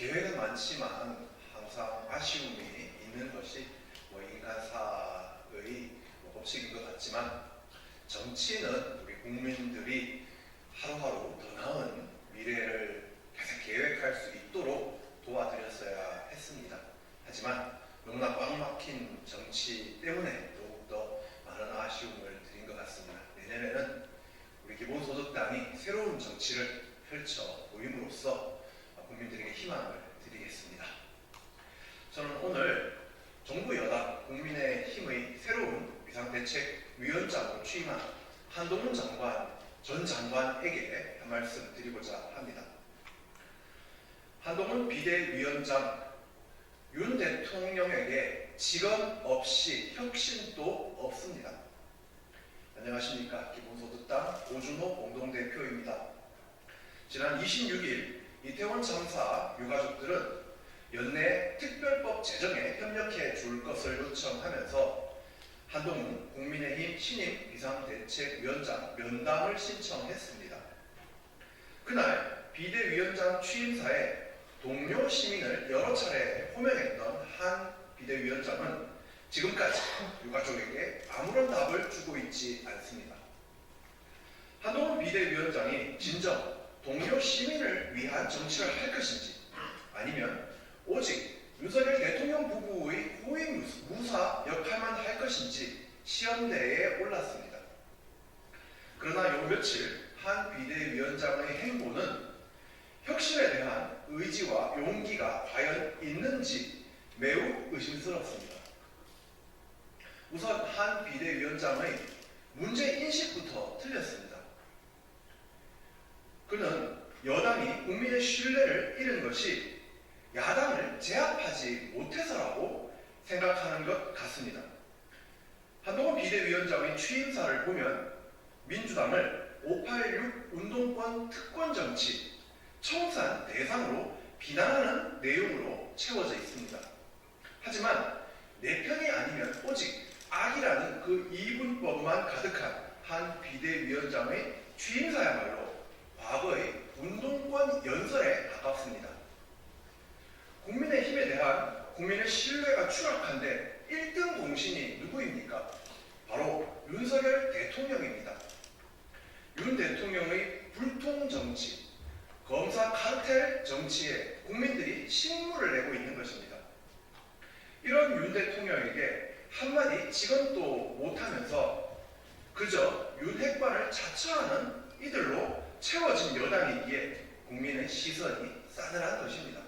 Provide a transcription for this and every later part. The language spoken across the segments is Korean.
계획은 많지만 항상 아쉬움이 있는 것이 인간사의 법칙인 것 같지만, 정치는 우리 국민들이 하루하루 더 나은 미래를 계속 계획할 수 있도록 도와드렸어야 했습니다. 하지만 너무나 꽉 막힌 정치 때문에 더욱더 많은 아쉬움을 드린 것 같습니다. 내년에는 우리 기본소득당이 새로운 정치를 펼쳐 보임으로써 국민들에게 희망을 드리겠습니다. 저는 오늘 정부 여당 국민의힘의 새로운 비상대책위원장으로 취임한 한동훈 전 장관에게 한 말씀 드리고자 합니다. 한동훈 비대위원장, 윤 대통령에게 직언 없이 혁신도 없습니다. 안녕하십니까. 기본소득당 오준호 공동대표입니다. 지난 26일 이태원 참사 유가족들은 연내 특별법 제정에 협력해 줄 것을 요청하면서 한동훈 국민의힘 신임 비상대책위원장 면담을 신청했습니다. 그날 비대위원장 취임사에 동료 시민을 여러 차례 호명했던 한 비대위원장은 지금까지 유가족에게 아무런 답을 주고 있지 않습니다. 한동훈 비대위원장이 진정 동료 시민을 위한 정치를 할 것인지, 아니면 오직 윤석열 대통령 부부의 호위 무사 역할만 할 것인지 시험대에 올랐습니다. 그러나 요 며칠 한 비대위원장의 행보는 혁신에 대한 의지와 용기가 과연 있는지 매우 의심스럽습니다. 우선 한 비대위원장의 문제인식부터 틀렸습니다. 그는 여당이 국민의 신뢰를 잃은 것이 야당을 제압하지 못해서라고 생각하는 것 같습니다. 한동훈 비대위원장의 취임사를 보면 민주당을 586 운동권 특권 정치, 청산 대상으로 비난하는 내용으로 채워져 있습니다. 하지만 내 편이 아니면 오직 악이라는 그 이분법만 가득한 한 비대위원장의 취임사야말로 과거의 운동권 연설에 가깝습니다. 국민의힘에 대한 국민의 신뢰가 추락한데 1등 공신이 누구입니까? 바로 윤석열 대통령입니다. 윤 대통령의 불통정치, 검사 카르텔 정치에 국민들이 신물을 내고 있는 것입니다. 이런 윤 대통령에게 한마디 직언도 못하면서 그저 윤핵관을 자처하는 이들로 채워진 여당이기에 국민의 시선이 싸늘한 것입니다.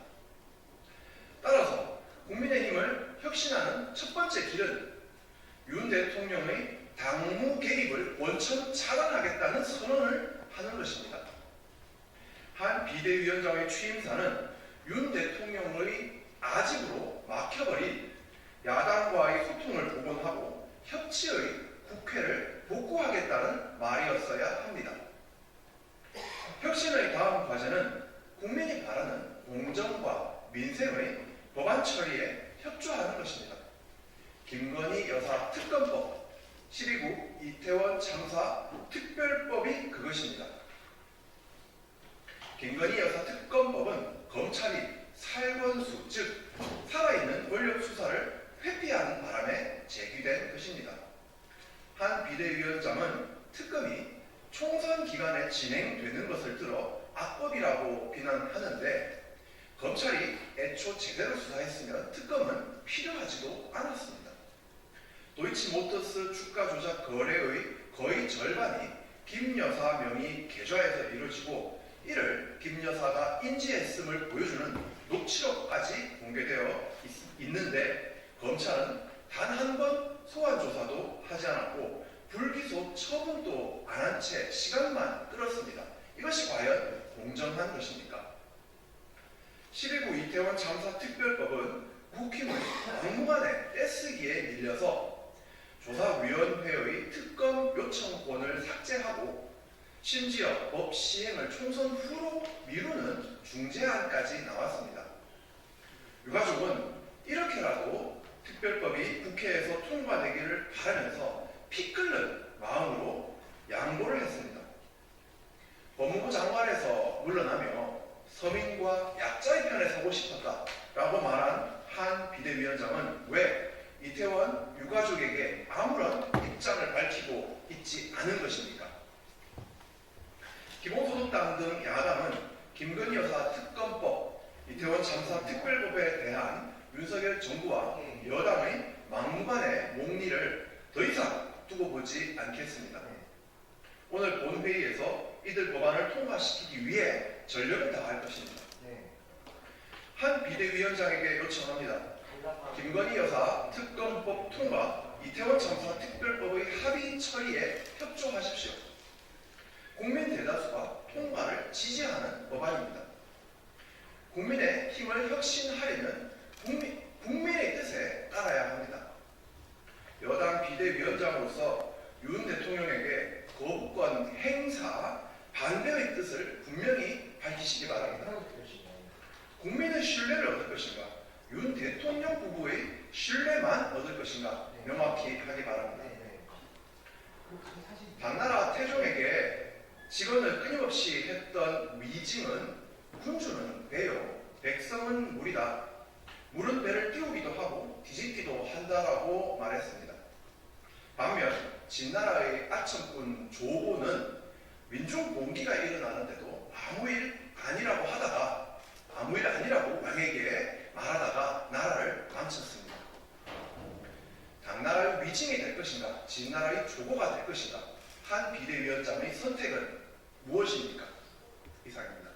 따라서 국민의힘을 혁신하는 첫 번째 길은 윤 대통령의 당무 개입을 원천 차단하겠다는 선언을 하는 것입니다. 한 비대위원장의 취임사는 윤 대통령의 아집으로 막혀버린 야당과의 소통을 복원하고 협치의 국회를 복구하겠다는 말이었어야 합니다. 혁신의 다음 과제는 국민이 바라는 공정과 민생의 법안 처리에 협조하는 것입니다. 김건희 여사 특검법, 12구 이태원 참사 특별법이 그것입니다. 김건희 여사 특검법은 검찰이 살권수, 즉 살아있는 권력 수사를 회피하는 바람에 제기된 것입니다. 한 비대위원장은 특검이 총선 기간에 진행되는 것을 들어 악법이라고 비난하는데, 검찰이 애초 제대로 수사했으면 특검은 필요하지도 않았습니다. 도이치모터스 주가 조작 거래의 거의 절반이 김 여사 명의 계좌에서 이루어지고, 이를 김 여사가 인지했음을 보여주는 녹취록까지 공개되어 있는데, 검찰은 단 한 번 소환 조사도 하지 않았고 불기소 처분도 안 한 채 시간만 끌었습니다. 이것이 과연 공정한 것입니까? 12구 이태원 참사 특별법은 국힘의 막무가내 떼쓰기에 밀려서 조사위원회의 특검 요청권을 삭제하고 심지어 법 시행을 총선 후로 미루는 중재안까지 나왔습니다. 유가족은 이렇게라도 특별법이 국회에서 통과되기를 바라면서 피 끓는 마음으로 양보를 했습니다. 법무부 장관에서 물러나며 서민과 약자의 편에 서고 싶었다라고 말한 한 비대위원장은 왜 이태원 유가족에게 아무런 입장을 밝히고 있지 않은 것입니까? 기본소득당 등 야당은 김건희 여사 특검법, 이태원 참사 특별법에 대한 윤석열 정부와 여당의 막무가내 목리를 더 이상 두고 보지 않겠습니다. 오늘 본회의에서 이들 법안을 통과시키기 위해 전력을 다할 것입니다. 한 비대위원장에게 요청합니다. 김건희 여사 특검법 통과, 이태원 참사 특별법의 합의 처리에 협조하십시오. 국민 대다수가 통과를 지지하는 법안입니다. 국민의 힘을 혁신하려면 국민의 뜻에 따라야 합니다. 여당 비대위원장으로서 윤 대통령에게 거부권 행사 반대의 뜻을 분명히 밝히시기 바랍니다. 국민의 신뢰를 얻을 것인가, 윤 대통령 부부의 신뢰만 얻을 것인가 명확히 하기 바랍니다. 당나라 태종에게 직언을 끊임없이 했던 위징은 군주는 배요, 백성은 물이다. 물은 배를 띄우기도 하고 뒤집기도 한다라고 말했습니다. 반면 진나라의 아첨꾼 조보는 민중 봉기가 일어나는데도 아무 일 아니라고 왕에게 말하다가 나라를 망쳤습니다. 당나라의 위징이 될 것인가, 진나라의 조보가 될 것인가, 한 비대위원장의 선택은 무엇입니까? 이상입니다.